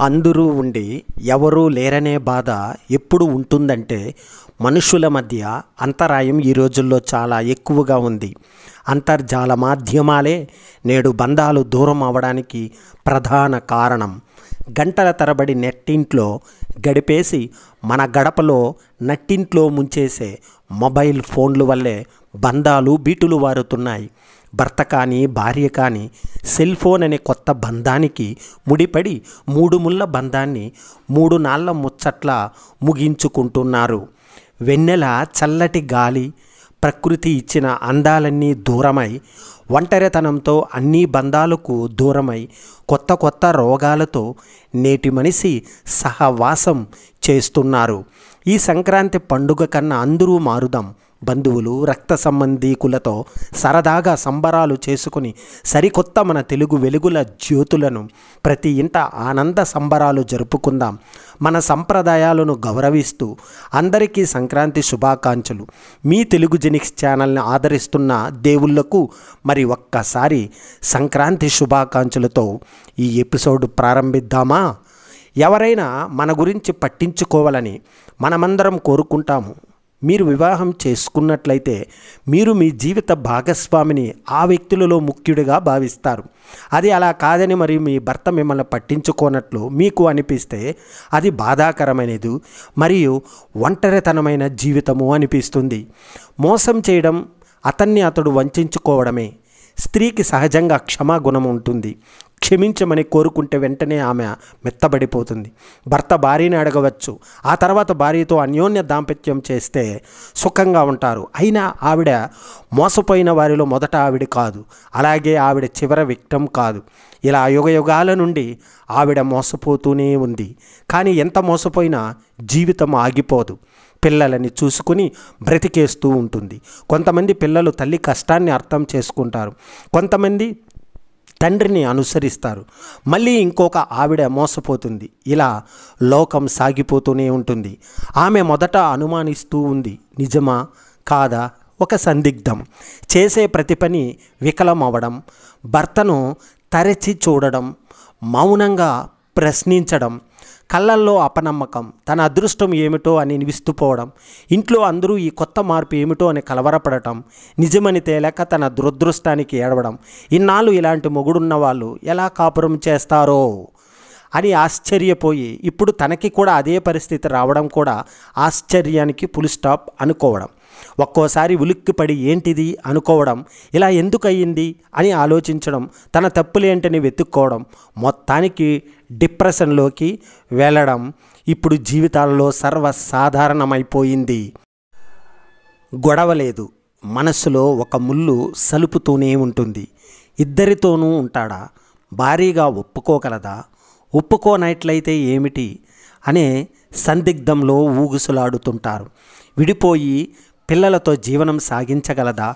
అందరూ ఉండి ఎవరూ లేరనే బాధ ఎప్పుడు ఉంటుందంటే మనుషుల మధ్య అంతరాయం ఈ రోజుల్లో చాలా ఎక్కువగా ఉంది. అంతర్జాల మాధ్యమాలే నేడు బంధాలు దూరం అవ్వడానికి ప్రధాన కారణం. గంటల తరబడి నెట్టింట్లో గడిపేసి మన గడపలో నట్టింట్లో ముంచేసే మొబైల్ ఫోన్ల వల్లే బంధాలు బీటులు వారుతున్నాయి. భర్త కానీ భార్య కానీ సెల్ ఫోన్ అనే కొత్త బంధానికి ముడిపడి మూడు ముళ్ళ బంధాన్ని 3 నాళ్ళ ముచ్చట్లా ముగించుకుంటున్నారు. వెన్నెల చల్లటి గాలి ప్రకృతి ఇచ్చిన అందాలన్నీ దూరమై ఒంటరితనంతో అన్ని బంధాలకు దూరమై కొత్త కొత్త రోగాలతో నేటి మనిషి సహవాసం చేస్తున్నారు. ఈ సంక్రాంతి పండుగ కన్నా అందరూ మారుదాం. బంధువులు రక్త సంబంధీకులతో సరదాగా సంబరాలు చేసుకుని సరికొత్త మన తెలుగు వెలుగుల జ్యోతులను ప్రతి ఇంట ఆనంద సంబరాలు జరుపుకుందాం. మన సంప్రదాయాలను గౌరవిస్తూ అందరికీ సంక్రాంతి శుభాకాంక్షలు. మీ తెలుగు జెనిక్స్ ఛానల్ని ఆదరిస్తున్న దేవుళ్లకు మరి ఒక్కసారి సంక్రాంతి శుభాకాంక్షలతో ఈ ఎపిసోడ్ ప్రారంభిద్దామా? ఎవరైనా మన గురించి పట్టించుకోవాలని మనమందరం కోరుకుంటాము. మీరు వివాహం చేసుకున్నట్లయితే మీరు మీ జీవిత భాగస్వామిని ఆ వ్యక్తులలో ముఖ్యుడిగా భావిస్తారు. అది అలా కాదని మరియు మీ భర్త మిమ్మల్ని పట్టించుకోనట్లు మీకు అనిపిస్తే అది బాధాకరమైనది మరియు ఒంటరితనమైన జీవితము అనిపిస్తుంది. మోసం చేయడం అతడు వంచుకోవడమే. స్త్రీకి సహజంగా క్షమాగుణం ఉంటుంది. క్షమించమని కోరుకుంటే వెంటనే ఆమె మెత్తబడిపోతుంది. భర్త భార్యని అడగవచ్చు. ఆ తర్వాత భార్యతో అన్యోన్య దాంపత్యం చేస్తే సుఖంగా ఉంటారు. అయినా ఆవిడ మోసపోయిన వారిలో మొదట ఆవిడ కాదు, అలాగే ఆవిడ చివరి విక్టిమ్ కాదు. ఇలా యుగాల నుండి ఆవిడ మోసపోతూనే ఉంది. కానీ ఎంత మోసపోయినా జీవితం ఆగిపోదు. పిల్లలని చూసుకుని బ్రతికేస్తూ ఉంటుంది. కొంతమంది పిల్లలు తల్లి కష్టాన్ని అర్థం చేసుకుంటారు. కొంతమంది తండ్రిని అనుసరిస్తారు. మళ్ళీ ఇంకొక ఆవిడ మోసపోతుంది. ఇలా లోకం సాగిపోతూనే ఉంటుంది. ఆమె మొదట అనుమానిస్తూ ఉంది. నిజమా కాదా? ఒక సందిగ్ధం. చేసే ప్రతి పని వికలం అవ్వడం, భర్తను తరచి చూడడం, మౌనంగా ప్రశ్నించడం, కళ్ళల్లో అపనమ్మకం, తన అదృష్టం ఏమిటో అని విస్తుపోవడం, ఇంట్లో అందరూ ఈ కొత్త మార్పు ఏమిటో అని కలవరపడటం, నిజమని తేలేక తన దురదృష్టానికి ఏడవడం. ఇన్నాళ్ళు ఇలాంటి మొగుడున్న వాళ్ళు ఎలా కాపురం చేస్తారో అని ఆశ్చర్యపోయి ఇప్పుడు తనకి కూడా అదే పరిస్థితి రావడం కూడా ఆశ్చర్యానికి ఫుల్ స్టాప్ అనుకోవడం. ఒక్కోసారి ఉలిక్కిపడి ఏంటిది అనుకోవడం, ఇలా ఎందుకు అయ్యింది అని ఆలోచించడం, తన తప్పులేంటని వెతుక్కోవడం, మొత్తానికి డిప్రెషన్లోకి వెళ్ళడం ఇప్పుడు జీవితాల్లో సర్వసాధారణమైపోయింది. గొడవ లేదు, మనసులో ఒక ముళ్ళు సలుపుతూనే ఉంటుంది. ఇద్దరితోనూ ఉంటాడా? భారీగా ఒప్పుకోగలదా? ఒప్పుకోనట్లయితే ఏమిటి అనే సందిగ్ధంలో ఊగుసలాడుతుంటారు. విడిపోయి పిల్లలతో జీవనం సాగించగలదా?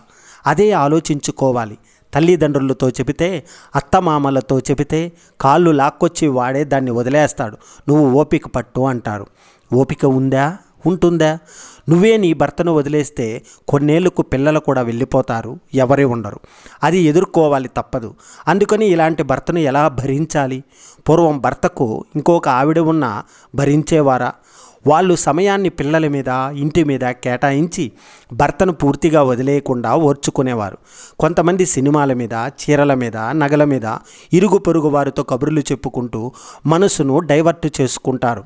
అదే ఆలోచించుకోవాలి. తల్లిదండ్రులతో చెబితే, అత్తమామలతో చెబితే కాళ్ళు లాక్కొచ్చి వాడే దాన్ని వదిలేస్తాడు. నువ్వు ఓపిక పట్టు అంటారు. ఓపిక ఉందా? ఉంటుందా? నువ్వే నీ భర్తను వదిలేస్తే కొన్నేళ్లకు పిల్లలు కూడా వెళ్ళిపోతారు, ఎవరే ఉండరు. అది ఎదుర్కోవాలి, తప్పదు. అందుకని ఇలాంటి భర్తను ఎలా భరించాలి? పూర్వం భర్తకు ఇంకొక ఆవిడ ఉన్నా భరించేవారా? వాళ్ళు సమయాన్ని పిల్లల మీద ఇంటి మీద కేటాయించి భర్తను పూర్తిగా వదిలేయకుండా ఓర్చుకునేవారు. కొంతమంది సినిమాల మీద, చీరల మీద, నగల మీద ఇరుగు పొరుగు వారితో కబుర్లు చెప్పుకుంటూ మనసును డైవర్ట్ చేసుకుంటారు.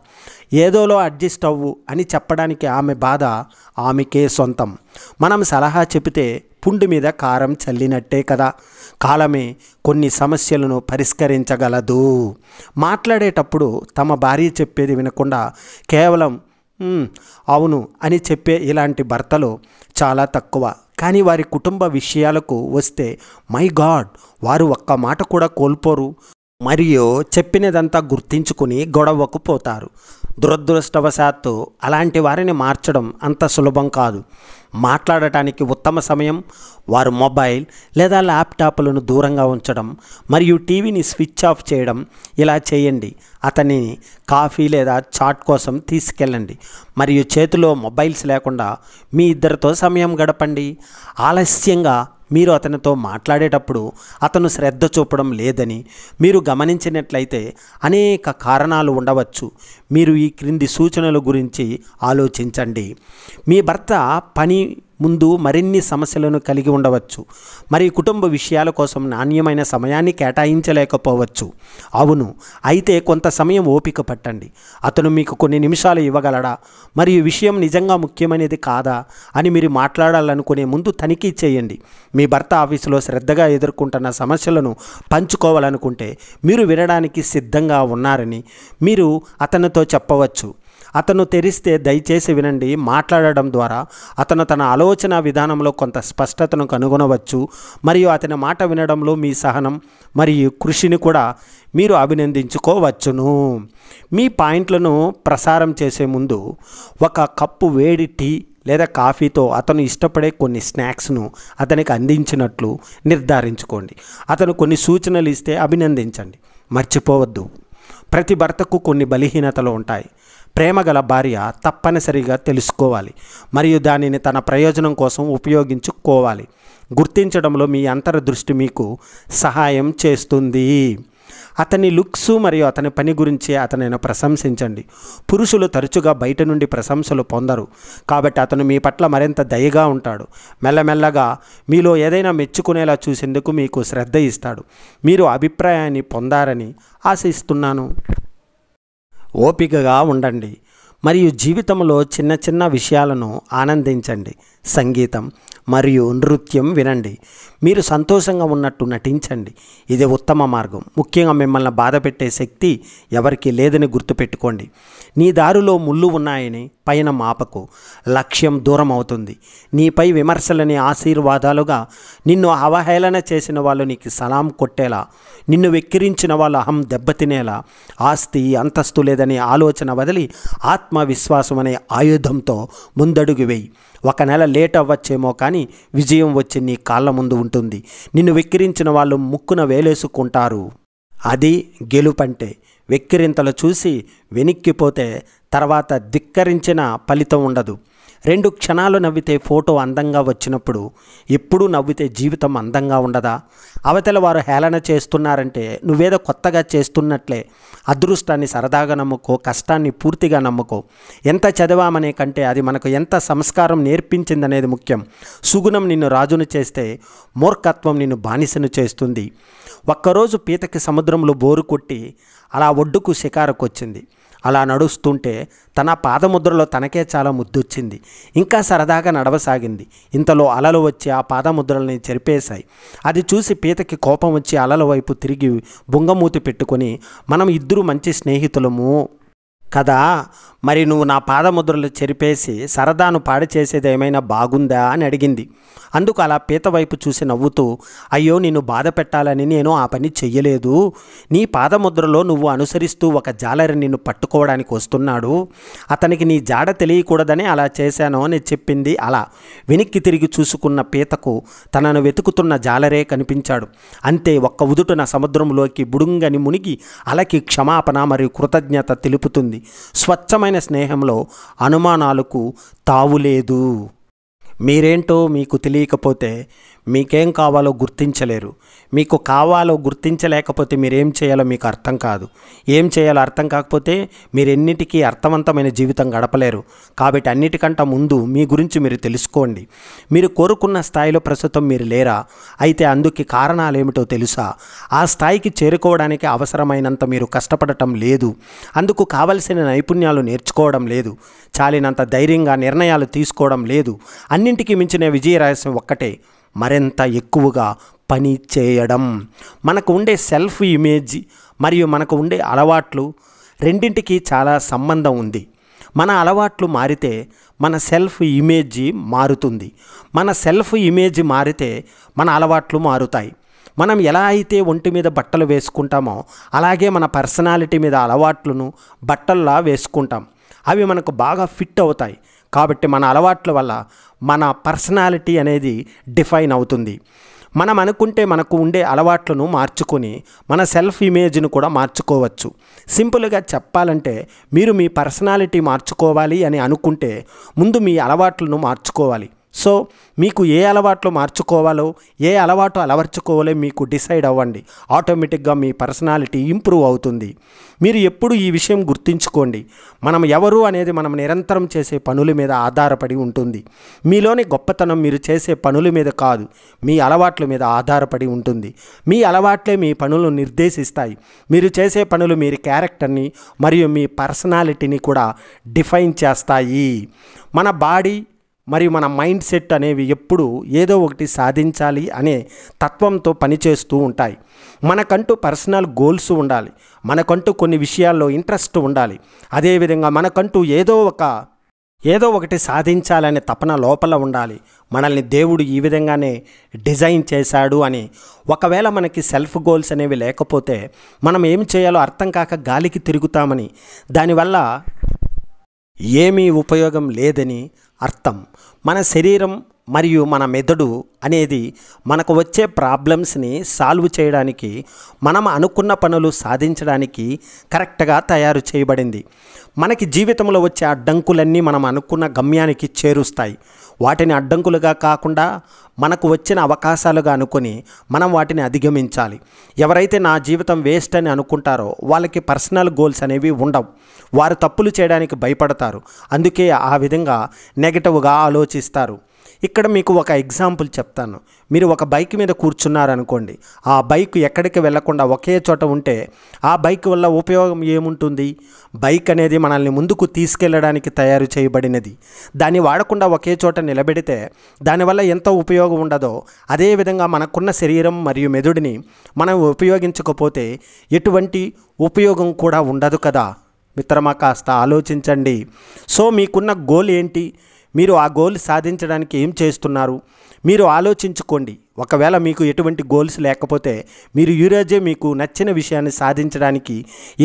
ఏదోలో అడ్జస్ట్ అవ్వు అని చెప్పడానికి ఆమె బాధ ఆమెకే సొంతం. మనం సలహా చెబితే పుండు మీద కారం చల్లినట్టే కదా. కాలమే కొన్ని సమస్యలను పరిష్కరించగలదు. మాట్లాడేటప్పుడు తమ భార్య చెప్పేది వినకుండా కేవలం అవును అని చెప్పే ఇలాంటి భర్తలు చాలా తక్కువ. కానీ వారి కుటుంబ విషయాలకు వస్తే మై గాడ్, వారు ఒక్క మాట కూడా కోల్పోరు మరియు చెప్పినదంతా గుర్తించుకుని గొడవకు పోతారు. దురదృష్టవశాత్తు అలాంటి వారిని మార్చడం అంత సులభం కాదు. మాట్లాడటానికి ఉత్తమ సమయం వారు మొబైల్ లేదా ల్యాప్టాప్లను దూరంగా ఉంచడం మరియు టీవీని స్విచ్ ఆఫ్ చేయడం. ఇలా చేయండి. అతనిని కాఫీ లేదా చాట్ కోసం తీసుకెళ్ళండి మరియు చేతిలో మొబైల్స్ లేకుండా మీ ఇద్దరితో సమయం గడపండి. ఆలస్యంగా మీరు అతనితో మాట్లాడేటప్పుడు అతను శ్రద్ధ చూపడం లేదని మీరు గమనించినట్లయితే అనేక కారణాలు ఉండవచ్చు. మీరు ఈ క్రింది సూచనల గురించి ఆలోచించండి. మీ భర్త పని ముందు మరిన్ని సమస్యలను కలిగి ఉండవచ్చు, మరి కుటుంబ విషయాల కోసం నాణ్యమైన సమయాన్ని కేటాయించలేకపోవచ్చు. అవును, అయితే కొంత సమయం ఓపిక పట్టండి. అతను మీకు కొన్ని నిమిషాలు ఇవ్వగలడా, మరియు విషయం నిజంగా ముఖ్యమైనది కాదా అని మీరు మాట్లాడాలనుకునే ముందు తనిఖీ చేయండి. మీ భర్త ఆఫీసులో శ్రద్ధగా ఎదుర్కొంటున్న సమస్యలను పంచుకోవాలనుకుంటే మీరు వినడానికి సిద్ధంగా ఉన్నారని మీరు అతనితో చెప్పవచ్చు. అతను తెరిస్తే దయచేసి వినండి. మాట్లాడడం ద్వారా అతను తన ఆలోచన విధానంలో కొంత స్పష్టతను కనుగొనవచ్చు, మరియు అతని మాట వినడంలో మీ సహనం మరియు కృషిని కూడా మీరు అభినందించుకోవచ్చును. మీ పాయింట్లను ప్రసారం చేసే ముందు ఒక కప్పు వేడి టీ లేదా కాఫీతో అతను ఇష్టపడే కొన్ని స్నాక్స్ను అతనికి అందించినట్లు నిర్ధారించుకోండి. అతను కొన్ని సూచనలు ఇస్తే అభినందించండి. మర్చిపోవద్దు, ప్రతి భర్తకు కొన్ని బలహీనతలు ఉంటాయి. ప్రేమగల భార్య తప్పనిసరిగా తెలుసుకోవాలి మరియు దానిని తన ప్రయోజనం కోసం ఉపయోగించుకోవాలి. గుర్తించడంలో మీ అంతర్దృష్టి మీకు సహాయం చేస్తుంది. అతని లుక్స్ మరియు అతని పని గురించి అతనిని ప్రశంసించండి. పురుషులు తరచుగా బయట నుండి ప్రశంసలు పొందరు, కాబట్టి అతను మీ పట్ల మరింత దయగా ఉంటాడు. మెల్లమెల్లగా మీలో ఏదైనా మెచ్చుకునేలా చూసేందుకు మీకు శ్రద్ధ ఇస్తాడు. మీరు అభిప్రాయాన్ని పొందారని ఆశిస్తున్నాను. ఓపికగా ఉండండి మరియు జీవితంలో చిన్న చిన్న విషయాలను ఆనందించండి. సంగీతం మరియు నృత్యం వినండి. మీరు సంతోషంగా ఉన్నట్టు నటించండి. ఇది ఉత్తమ మార్గం. ముఖ్యంగా మిమ్మల్ని బాధపెట్టే శక్తి ఎవరికీ లేదని గుర్తుపెట్టుకోండి. నీ దారిలో ముళ్ళు ఉన్నాయని పయనం ఆపకు. లక్ష్యం దూరం అవుతుంది. నీపై విమర్శలని ఆశీర్వాదాలుగా, నిన్ను అవహేళన చేసిన వాళ్ళు నీకు సలాం కొట్టేలా, నిన్ను వెక్కిరించిన వాళ్ళు అహం దెబ్బతినేలా, ఆస్తి అంతస్తు లేదనే ఆలోచన వదిలి ఆత్మవిశ్వాసం అనే ఆయుధంతో ముందడుగు వేయి. ఒక నెల లేట్ అవ్వచ్చేమో కానీ విజయం వచ్చి నీ కాళ్ళ ముందు ఉంటుంది. నిన్ను వెక్కిరించిన వాళ్ళు ముక్కున వేలేసుకుంటారు. అది గెలుపంటే. వెక్కిరింతలు చూసి వెనక్కిపోతే తర్వాత ధిక్కరించిన ఫలితం ఉండదు. 2 క్షణాలు నవ్వితే ఫోటో అందంగా వచ్చినప్పుడు ఎప్పుడూ నవ్వితే జీవితం అందంగా ఉండదా? అవతల వారు హేళన చేస్తున్నారంటే నువ్వేదో కొత్తగా చేస్తున్నట్లే. అదృష్టాన్ని సరదాగా నమ్ముకో, కష్టాన్ని పూర్తిగా నమ్ముకో. ఎంత చదివామనే కంటే అది మనకు ఎంత సంస్కారం నేర్పించిందనేది ముఖ్యం. సుగుణం నిన్ను రాజును చేస్తే మూర్ఖత్వం నిన్ను బానిసను చేస్తుంది. ఒక్కరోజు పీతకి సముద్రంలో బోరు కొట్టి అలా ఒడ్డుకు షికారుకు వచ్చింది. అలా నడుస్తుంటే తన పాదముద్రలో తనకే చాలా ముద్దొచ్చింది. ఇంకా సరదాగా నడవసాగింది. ఇంతలో అలలు వచ్చి ఆ పాదముద్రల్ని చెరిపేశాయి. అది చూసి పీతకి కోపం వచ్చి అలల వైపు తిరిగి బుంగమూతి పెట్టుకొని, మనం ఇద్దరు మంచి స్నేహితులము కదా, మరి నువ్వు నా పాదముద్రలు చెరిపేసి సరదాను పాడు చేసేది ఏమైనా బాగుందా అని అడిగింది. అందుకు అలా పీత వైపు చూసి నవ్వుతూ, అయ్యో నిన్ను బాధ పెట్టాలని నేను ఆ పని చెయ్యలేదు. నీ పాదముద్రలో నువ్వు అనుసరిస్తూ ఒక జాలరి నిన్ను పట్టుకోవడానికి వస్తున్నాడు. అతనికి నీ జాడ తెలియకూడదని అలా చేశాను అని చెప్పింది. అలా వెనక్కి తిరిగి చూసుకున్న పీతకు తనను వెతుకుతున్న జాలరే కనిపించాడు. అంతే, ఒక్క ఉదుటున సముద్రంలోకి బుడుంగని మునిగి అలకి క్షమాపణ మరియు కృతజ్ఞత తెలుపుతుంది. స్వచ్ఛమైన స్నేహంలో అనుమానాలకు తావులేదు. మీరేంటో మీకు తెలియకపోతే మీకేం కావాలో గుర్తించలేరు. మీకు కావాలో గుర్తించలేకపోతే మీరేం చేయాలో మీకు అర్థం కాదు. ఏం చేయాలో అర్థం కాకపోతే మీరెన్నిటికీ అర్థవంతమైన జీవితం గడపలేరు. కాబట్టి అన్నిటికంటే ముందు మీ గురించి మీరు తెలుసుకోండి. మీరు కోరుకున్న స్థాయిలో ప్రస్తుతం మీరు లేరా? అయితే అందుకు కారణాలు ఏమిటో తెలుసా? ఆ స్థాయికి చేరుకోవడానికి అవసరమైనంత మీరు కష్టపడటం లేదు. అందుకు కావలసిన నైపుణ్యాలు నేర్చుకోవడం లేదు. చాలినంత ధైర్యంగా నిర్ణయాలు తీసుకోవడం లేదు. అన్నింటికీ మించిన విజయ రహస్యం ఒక్కటే, మరింత ఎక్కువగా పని చేయడం. మనకు ఉండే సెల్ఫ్ ఇమేజ్ మరియు మనకు ఉండే అలవాట్లు రెండింటికి చాలా సంబంధం ఉంది. మన అలవాట్లు మారితే మన సెల్ఫ్ ఇమేజ్ మారుతుంది. మన సెల్ఫ్ ఇమేజ్ మారితే మన అలవాట్లు మారుతాయి. మనం ఎలా అయితే ఒంటి మీద బట్టలు వేసుకుంటామో అలాగే మన పర్సనాలిటీ మీద అలవాట్లను బట్టల్లా వేసుకుంటాం. అవి మనకు బాగా ఫిట్ అవుతాయి. కాబట్టి మన అలవాట్ల వల్ల మన పర్సనాలిటీ అనేది డిఫైన్ అవుతుంది. మనం అనుకుంటే మనకు ఉండే అలవాట్లను మార్చుకొని మన సెల్ఫ్ ఇమేజ్ను కూడా మార్చుకోవచ్చు. సింపుల్గా చెప్పాలంటే మీరు మీ పర్సనాలిటీ మార్చుకోవాలి అని అనుకుంటే ముందు మీ అలవాట్లను మార్చుకోవాలి. సో మీకు ఏ అలవాట్లు మార్చుకోవాలో, ఏ అలవాటు అలవర్చుకోవాలో మీకు డిసైడ్ అవ్వండి. ఆటోమేటిక్గా మీ పర్సనాలిటీ ఇంప్రూవ్ అవుతుంది. మీరు ఎప్పుడు ఈ విషయం గుర్తుంచుకోండి. మనం ఎవరు అనేది మనం నిరంతరం చేసే పనుల మీద ఆధారపడి ఉంటుంది. మీలోని గొప్పతనం మీరు చేసే పనుల మీద కాదు, మీ అలవాట్ల మీద ఆధారపడి ఉంటుంది. మీ అలవాట్లే మీ పనులను నిర్దేశిస్తాయి. మీరు చేసే పనులు మీ క్యారెక్టర్ని మరియు మీ పర్సనాలిటీని కూడా డిఫైన్ చేస్తాయి. మన బాడీ మరియు మన మైండ్ సెట్ అనేవి ఎప్పుడు ఏదో ఒకటి సాధించాలి అనే తత్వంతో పనిచేస్తూ ఉంటాయి. మనకంటూ పర్సనల్ గోల్స్ ఉండాలి, మనకంటూ కొన్ని విషయాల్లో ఇంట్రెస్ట్ ఉండాలి. అదేవిధంగా మనకంటూ ఏదో ఒకటి సాధించాలనే తపన లోపల ఉండాలి. మనల్ని దేవుడు ఈ విధంగానే డిజైన్ చేశాడు అని. ఒకవేళ మనకి సెల్ఫ్ గోల్స్ అనేవి లేకపోతే మనం ఏం చేయాలో అర్థం కాక గాలికి తిరుగుతామని, దానివల్ల ఏమీ ఉపయోగం లేదని అర్థం. మన శరీరం మరియు మన మెదడు అనేది మనకు వచ్చే ప్రాబ్లమ్స్ని సాల్వ్ చేయడానికి, మనం అనుకున్న పనులు సాధించడానికి కరెక్ట్గా తయారు చేయబడింది. మనకి జీవితంలో వచ్చే అడ్డంకులన్నీ మనం అనుకున్న గమ్యానికి చేరుస్తాయి. వాటిని అడ్డంకులుగా కాకుండా మనకు వచ్చిన అవకాశాలుగా అనుకొని మనం వాటిని అధిగమించాలి. ఎవరైతే నా జీవితం వేస్ట్ అని అనుకుంటారో వాళ్ళకి పర్సనల్ గోల్స్ అనేవి ఉండవు. వారు తప్పులు చేయడానికి భయపడతారు, అందుకే ఆ విధంగా నెగటివ్గా ఆలోచిస్తారు. ఇక్కడ మీకు ఒక ఎగ్జాంపుల్ చెప్తాను. మీరు ఒక బైక్ మీద కూర్చున్నారనుకోండి, ఆ బైక్ ఎక్కడికి వెళ్లకుండా ఒకే చోట ఉంటే ఆ బైక్ వల్ల ఉపయోగం ఏముంటుంది? బైక్ అనేది మనల్ని ముందుకు తీసుకెళ్ళడానికి తయారు చేయబడినది. దాన్ని వాడకుండా ఒకే చోట నిలబెడితే దానివల్ల ఎంత ఉపయోగం ఉండదో, అదేవిధంగా మనకున్న శరీరం మరియు మెదడుని మనం ఉపయోగించకపోతే ఎటువంటి ఉపయోగం కూడా ఉండదు కదా. మిత్రమా, కాస్త ఆలోచించండి. సో మీకున్న గోల్ ఏంటి? మీరు ఆ గోల్ సాధించడానికి ఏం చేస్తున్నారు? మీరు ఆలోచించుకోండి. ఒకవేళ మీకు ఎటువంటి గోల్స్ లేకపోతే మీరు ఈరోజే మీకు నచ్చిన విషయాన్ని సాధించడానికి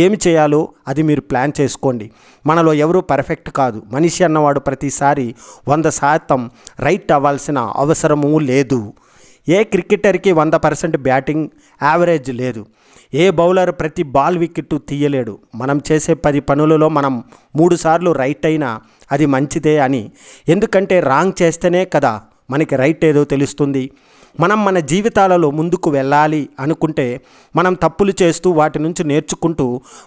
ఏమి చేయాలో అది మీరు ప్లాన్ చేసుకోండి. మనలో ఎవరూ పర్ఫెక్ట్ కాదు. మనిషి అన్నవాడు ప్రతిసారి 100% రైట్ అవ్వాల్సిన అవసరమూ లేదు. ఏ క్రికెటర్కి 100% బ్యాటింగ్ యావరేజ్ లేదు. ఏ బౌలర్ ప్రతి బాల్ వికెట్ తీయలేడు. మనం చేసే 10 పనులలో మనం 3 సార్లు రైట్ అయినా అది మంచిదే అని. ఎందుకంటే రాంగ్ చేస్తేనే కదా మనకి రైట్ ఏదో తెలుస్తుంది. మనం మన జీవితాలలో ముందుకు వెళ్ళాలి అనుకుంటే మనం తప్పులు చేస్తూ వాటి నుంచి నేర్చుకుంటూ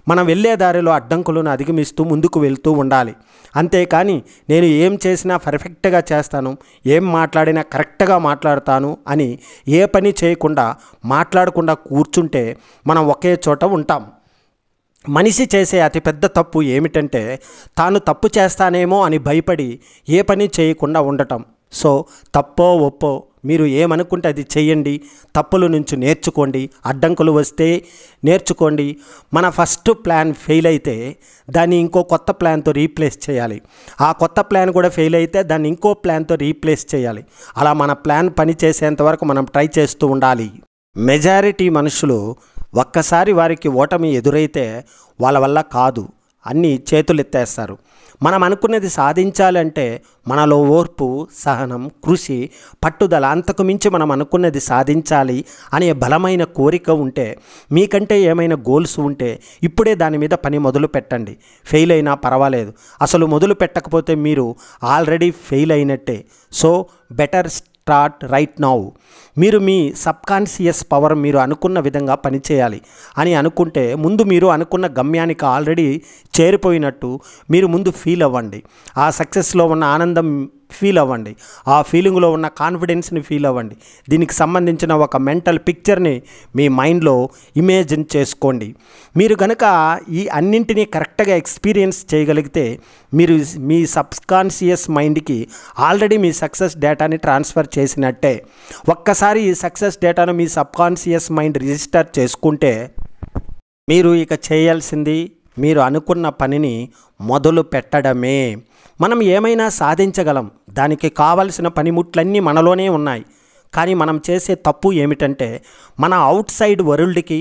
మనం వెళ్ళే దారిలో అడ్డంకులను అధిగమిస్తూ ముందుకు వెళ్తూ ఉండాలి. అంతేకాని నేను ఏం చేసినా పర్ఫెక్ట్గా చేస్తాను, ఏం మాట్లాడినా కరెక్ట్గా మాట్లాడతాను అని ఏ పని చేయకుండా మాట్లాడకుండా కూర్చుంటే మనం ఒకే చోట ఉంటాం. మనిషి చేసే అతిపెద్ద తప్పు ఏమిటంటే తాను తప్పు చేస్తానేమో అని భయపడి ఏ పని చేయకుండా ఉండటం. సో తప్పో ఒప్పో మీరు ఏమనుకుంటే అది చెయ్యండి. తప్పుల నుంచి నేర్చుకోండి. అడ్డంకులు వస్తే నేర్చుకోండి. మన ఫస్ట్ ప్లాన్ ఫెయిల్ అయితే దాన్ని ఇంకో కొత్త ప్లాన్తో రీప్లేస్ చేయాలి. ఆ కొత్త ప్లాన్ కూడా ఫెయిల్ అయితే దాన్ని ఇంకో ప్లాన్తో రీప్లేస్ చేయాలి. అలా మన ప్లాన్ పని చేసేంత వరకు మనం ట్రై చేస్తూ ఉండాలి. మెజారిటీ మనుషులు ఒక్కసారి వారికి ఓటమి ఎదురైతే వాళ్ళ వల్ల కాదు అన్నీ చేతులెత్తేస్తారు. మనం అనుకున్నది సాధించాలంటే మనలో ఓర్పు, సహనం, కృషి, పట్టుదల, అంతకు మించి మనం అనుకున్నది సాధించాలి అనే బలమైన కోరిక ఉంటే, మీకంటే ఏమైనా గోల్స్ ఉంటే ఇప్పుడే దాని మీద పని మొదలు పెట్టండి. ఫెయిల్ అయినా పర్వాలేదు. అసలు మొదలు పెట్టకపోతే మీరు ఆల్రెడీ ఫెయిల్ అయినట్టే. So better start right now. మీరు మీ సబ్కాన్షియస్ పవర్ మీరు అనుకున్న విధంగా పనిచేయాలి అని అనుకుంటే ముందు మీరు అనుకున్న గమ్యానికి ఆల్రెడీ చేరిపోయినట్టు మీరు ముందు ఫీల్ అవ్వండి. ఆ సక్సెస్లో ఉన్న ఆనందం ఫీల్ అవ్వండి. ఆ ఫీలింగ్లో ఉన్న కాన్ఫిడెన్స్ని ఫీల్ అవ్వండి. దీనికి సంబంధించిన ఒక మెంటల్ పిక్చర్ని మీ మైండ్లో ఇమేజిన్ చేసుకోండి. మీరు కనుక ఈ అన్నింటినీ కరెక్ట్గా ఎక్స్పీరియన్స్ చేయగలిగితే మీరు మీ సబ్కాన్షియస్ మైండ్కి ఆల్రెడీ మీ సక్సెస్ డేటాని ట్రాన్స్ఫర్ చేసినట్టే. ఒక్కసారి ఈ సక్సెస్ డేటాను మీ సబ్కాన్షియస్ మైండ్ రిజిస్టర్ చేసుకుంటే మీరు ఇక చేయాల్సింది మీరు అనుకున్న పనిని మొదలు పెట్టడమే. మనం ఏమైనా సాధించగలం. దానికి కావలసిన పనిముట్లన్నీ మనలోనే ఉన్నాయి. కానీ మనం చేసే తప్పు ఏమిటంటే మన అవుట్ సైడ్ వరల్డ్కి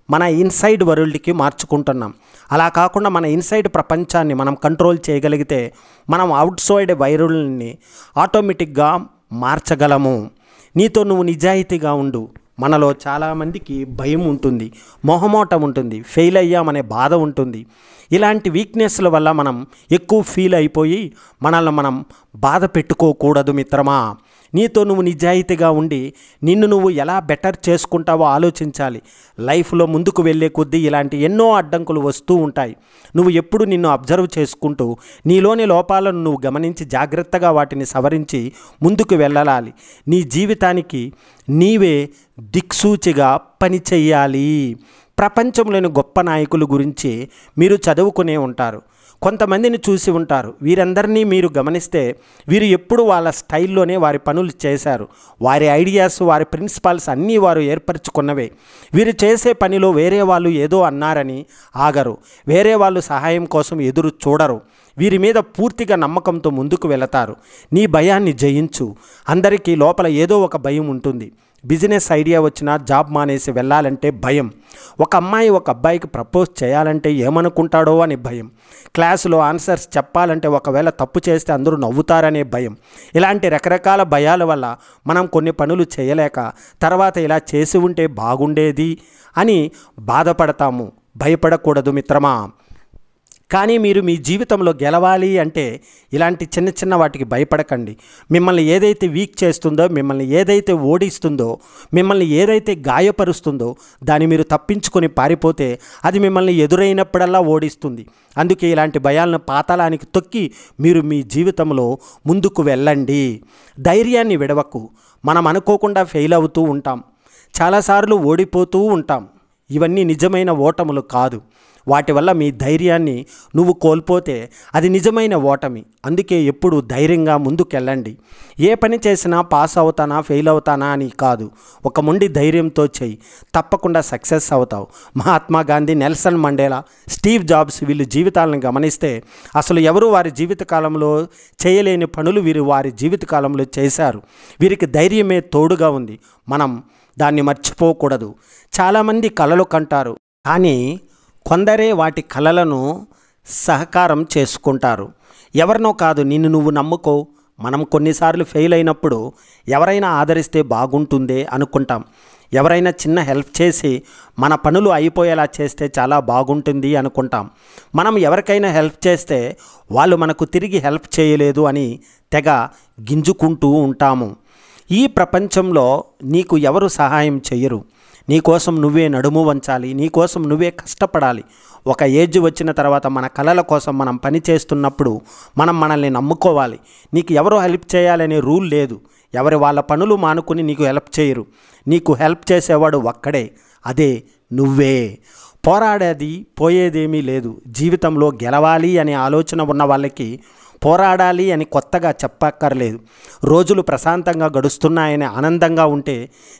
మన ఇన్సైడ్ వరల్డ్కి మార్చుకుంటున్నాం. అలా కాకుండా మన ఇన్సైడ్ ప్రపంచాన్ని మనం కంట్రోల్ చేయగలిగితే మనం అవుట్ సైడ్ వరల్డ్ని ఆటోమేటిక్గా మార్చగలము. నీతో నువ్వు నిజాయితీగా ఉండు. మనలో చాలామందికి భయం ఉంటుంది, మొహమాటం ఉంటుంది, ఫెయిల్ అయ్యామనే బాధ ఉంటుంది. ఇలాంటి వీక్నెస్ల వల్ల మనం ఎక్కువ ఫీల్ అయిపోయి మనల్ని మనం బాధ పెట్టుకోకూడదు మిత్రమా. నీతో నువ్వు నిజాయితీగా ఉండి నిన్ను నువ్వు ఎలా బెటర్ చేసుకుంటావో ఆలోచించాలి. లైఫ్లో ముందుకు వెళ్ళే కొద్దీ ఇలాంటి ఎన్నో అడ్డంకులు వస్తూ ఉంటాయి. నువ్వు ఎప్పుడు నిన్ను అబ్జర్వ్ చేసుకుంటూ నీలోని లోపాలను నువ్వు గమనించి జాగ్రత్తగా వాటిని సవరించి ముందుకు వెళ్ళాలి. నీ జీవితానికి నీవే దిక్సూచిగా పని చెయ్యాలి. ప్రపంచంలోని గొప్ప నాయకుల గురించి మీరు చదువుకునే ఉంటారు, కొంతమందిని చూసి ఉంటారు. వీరందరినీ మీరు గమనిస్తే వీరు ఎప్పుడు వాళ్ళ స్టైల్లోనే వారి పనులు చేశారు. వారి ఐడియాస్, వారి ప్రిన్సిపల్స్ అన్నీ వారు ఏర్పరచుకున్నవే. వీరు చేసే పనిలో వేరే వాళ్ళు ఏదో అన్నారని ఆగరు, వేరే వాళ్ళు సహాయం కోసం ఎదురు చూడరు. వీరి మీద పూర్తిగా నమ్మకంతో ముందుకు వెళతారు. నీ భయాన్ని జయించు. అందరికీ లోపల ఏదో ఒక భయం ఉంటుంది. బిజినెస్ ఐడియా వచ్చినా జాబ్ మానేసి వెళ్ళాలంటే భయం. ఒక అమ్మాయి ఒక అబ్బాయికి ప్రపోజ్ చేయాలంటే ఏమనుకుంటాడో అని భయం. క్లాసులో ఆన్సర్స్ చెప్పాలంటే ఒకవేళ తప్పు చేస్తే అందరూ నవ్వుతారనే భయం. ఇలాంటి రకరకాల భయాల వల్ల మనం కొన్ని పనులు చేయలేక తర్వాత ఇలా చేసి ఉంటే బాగుండేది అని బాధపడతాము. భయపడకూడదు మిత్రమా. కానీ మీరు మీ జీవితంలో గెలవాలి అంటే ఇలాంటి చిన్న చిన్న వాటికి భయపడకండి. మిమ్మల్ని ఏదైతే వీక్ చేస్తుందో, మిమ్మల్ని ఏదైతే ఓడిస్తుందో, మిమ్మల్ని ఏదైతే గాయపరుస్తుందో దాన్ని మీరు తప్పించుకొని పారిపోతే అది మిమ్మల్ని ఎదురైనప్పుడల్లా ఓడిస్తుంది. అందుకే ఇలాంటి భయాలను పాతాళానికి తొక్కి మీరు మీ జీవితంలో ముందుకు వెళ్ళండి. ధైర్యాన్ని విడవకు. మనం అనుకోకుండా ఫెయిల్ అవుతూ ఉంటాం, చాలాసార్లు ఓడిపోతూ ఉంటాం. ఇవన్నీ నిజమైన ఓటములు కాదు. వాటి వల్ల మీ ధైర్యాన్ని నువ్వు కోల్పోతే అది నిజమైన ఓటమి. అందుకే ఎప్పుడు ధైర్యంగా ముందుకెళ్ళండి. ఏ పని చేసినా పాస్ అవుతానా ఫెయిల్ అవుతానా అని కాదు, ఒక మొండి ధైర్యంతో చెయ్యి, తప్పకుండా సక్సెస్ అవుతావు. Mahatma Gandhi, Nelson Mandela, Steve jobs వీళ్ళు జీవితాలను గమనిస్తే అసలు ఎవరు వారి జీవితకాలంలో చేయలేని పనులు వీరు వారి జీవితకాలంలో చేశారు. వీరికి ధైర్యమే తోడుగా ఉంది. మనం దాన్ని మర్చిపోకూడదు. చాలామంది కలలు కంటారు, కానీ కొందరే వాటి కలలను సహకారం చేసుకుంటారు. ఎవరినో కాదు, నిన్ను నువ్వు నమ్ముకో. మనం కొన్నిసార్లు ఫెయిల్ అయినప్పుడు ఎవరైనా ఆదరిస్తే బాగుంటుందే అనుకుంటాం. ఎవరైనా చిన్న హెల్ప్ చేసి మన పనులు అయిపోయేలా చేస్తే చాలా బాగుంటుంది అనుకుంటాం. మనం ఎవరికైనా హెల్ప్ చేస్తే వాళ్ళు మనకు తిరిగి హెల్ప్ చేయలేదు అని తెగ గింజుకుంటూ ఉంటాము. ఈ ప్రపంచంలో నీకు ఎవరు సహాయం చేయరు. నీకోసం నువ్వే నడుము వంచాలి, నీకోసం నువ్వే కష్టపడాలి. ఒక ఏజ్ వచ్చిన తర్వాత మన కలల కోసం మనం పని చేస్తున్నప్పుడు మనం మనల్ని నమ్ముకోవాలి. నీకు ఎవరో హెల్ప్ చేయాలనే రూల్ లేదు. వాళ్ళ పనులు మానుకుని నీకు హెల్ప్ చేయరు. నీకు హెల్ప్ చేసేవాడు ఒక్కడే, అదే నువ్వే. పోరాడేది పోయేదేమీ లేదు. జీవితంలో గెలవాలి అనే ఆలోచన ఉన్న వాళ్ళకి పోరాడాలి అని కొత్తగా చెప్పక్కర్లేదు. రోజులు ప్రశాంతంగా గడుస్తున్నాయని ఆనందంగా ఉంటే